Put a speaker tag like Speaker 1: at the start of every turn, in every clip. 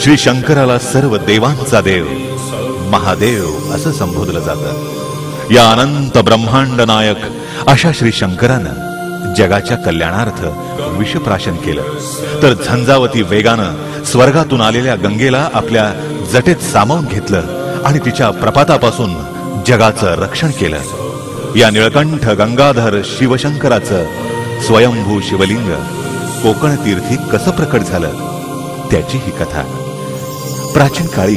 Speaker 1: श्री शंकराला सर्व देवांचा देव महादेव असं संबोधलं जातं। या अनंत ब्रह्मांड नायक अशा श्री शंकरानं जगाच्या कल्याणार्थ विषप्राशन केलं, तर झंझावती वेगानं स्वर्गातून आलेल्या गंगेला आपल्या जटेत सामावून घेतलं आणि तिच्या प्रपातापासून जगाचं रक्षण केलं। या निळकंठ गंगाधर शिवशंकराचं स्वयंभू शिवलिंग कोकण तीर्थी कसं प्रकट झालं त्याची ही कथा। प्राचीन काळी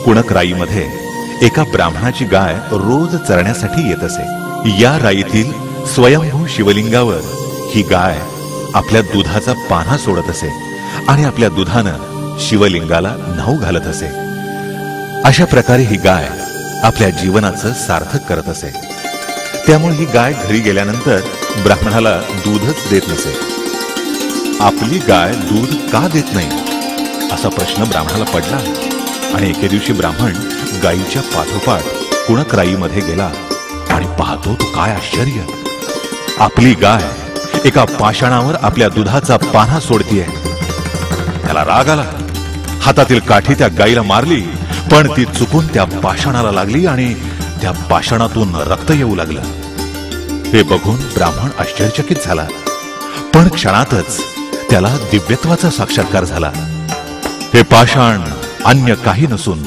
Speaker 1: कुणक राईमध्ये एका ब्राह्मणाची गाय रोज चरण्यासाठी येत असे। या राईतील स्वयंभू शिवलिंगावर ही गाय आपल्या दुधाचा पान्हा सोडत असे आणि आपल्या दुधानं शिवलिंगाला न्हाऊ घालत असे। अशा प्रकारे ही गाय आपल्या जीवनाचं सार्थक करत असे। त्यामुळे ही गाय घरी गेल्यानंतर ब्राह्मणाला दूधच देत नसे। आपली गाय दूध का देत नाही असा प्रश्न ब्राह्मणाला पडला आणि एके दिवशी ब्राह्मण गायीच्या पाठोपाठ कुणक राईमध्ये गेला आणि पाहतो तो काय आश्चर्य, आपली गाय एका पाषाणावर आपल्या दुधाचा पान्हा सोडतीये। त्याला राग आला, हातातील काठी त्या गायीला मारली, पण ती चुकून त्या पाषाणाला लागली आणि त्या पाषाणातून रक्त येऊ लागलं। हे बघून ब्राह्मण आश्चर्यचकित झाला, पण क्षणातच त्याला दिव्यत्वाचा साक्षात्कार झाला। हे पाषाण अन्य काही नसून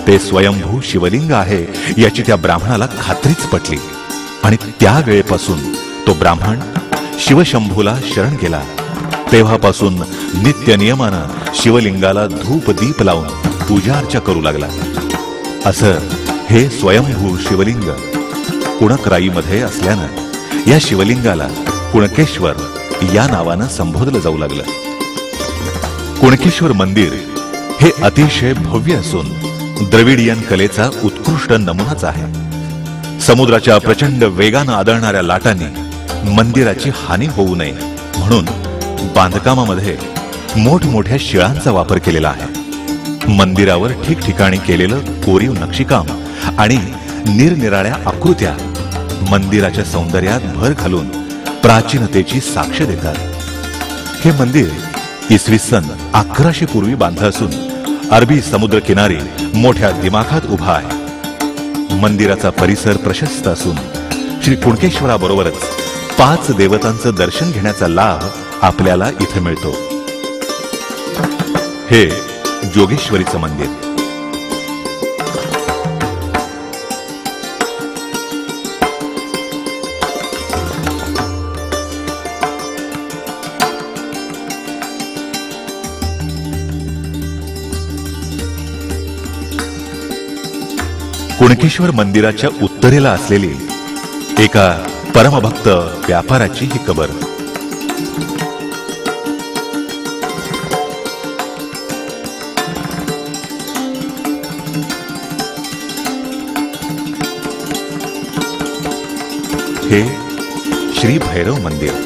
Speaker 1: ते स्वयंभू शिवलिंग आहे याची त्या ब्राह्मणाला खात्रीच पटली आणि त्या वेळेपासून तो ब्राह्मण शिवशंभूला शरण गेला। तेव्हापासून नित्य नियमानं शिवलिंगाला धूप दीप लावून पूजा अर्चा करू लागला। असं हे स्वयंभू शिवलिंग कुणकराईमध्ये असल्यानं या शिवलिंगाला कुणकेश्वर या नावानं संबोधलं जाऊ लागलं। कुणकेश्वर मंदिर हे अतिशय भव्य असून द्रविडियन कलेचा उत्कृष्ट नमुनाच आहे। समुद्राच्या प्रचंड वेगानं आदळणाऱ्या लाटांनी मंदिराची हानी होऊ नये म्हणून बांधकामामध्ये मोठमोठ्या शिळांचा वापर केलेला आहे। मंदिरावर ठिकठिकाणी केलेलं कोरीव नक्षीकाम आणि निरनिराळ्या आकृत्या मंदिराच्या सौंदर्यात भर घालून प्राचीनतेची साक्ष देतात। हे मंदिर इसवी सन 1100 पूर्वी बांधलं असून अरबी समुद्र किनारी मोठ्या दिमाखात उभा आहे। मंदिराचा परिसर प्रशस्त असून श्री कुणकेश्वराबरोबरच 5 देवतांचं दर्शन घेण्याचा लाभ आपल्याला इथे मिळतो। हे जोगेश्वरीचं मंदिर। कुणकेश्वर मंदिराच्या उत्तरेला असलेली एका परमभक्त व्यापाराची ही कबर। हे श्री भैरव मंदिर।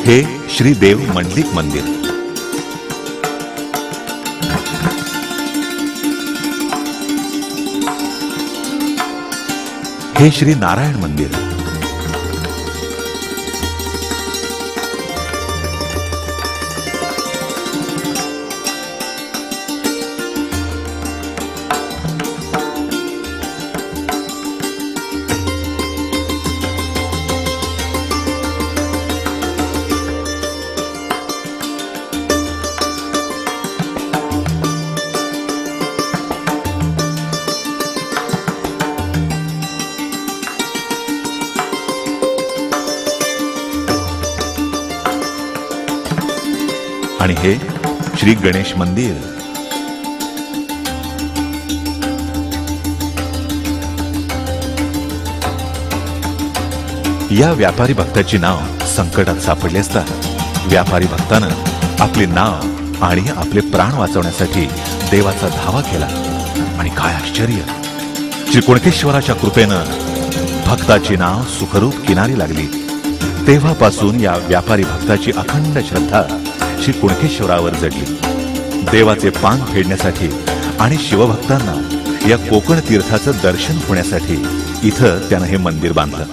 Speaker 1: हे श्री देव मंडलिक मंदिर। हे श्री नारायण मंदिर। आणि हे श्री गणेश मंदिर। या व्यापारी भक्ताची नाव संकटात सापडले असता व्यापारी भक्तानं आपले नाव आणि आपले प्राण वाचवण्यासाठी देवाचा धावा केला. आणि काय आश्चर्य, श्री कुणकेश्वराच्या कृपेनं भक्ताची नाव सुखरूप किनारी लागली. तेव्हापासून या व्यापारी भक्ताची अखंड श्रद्धा श्री कुणकेश्वरावर जडली. देवाचे पान फेडण्यासाठी आणि शिवभक्तांना या कोकण तीर्थाचं दर्शन होण्यासाठी इथं त्यानं हे मंदिर बांधलं.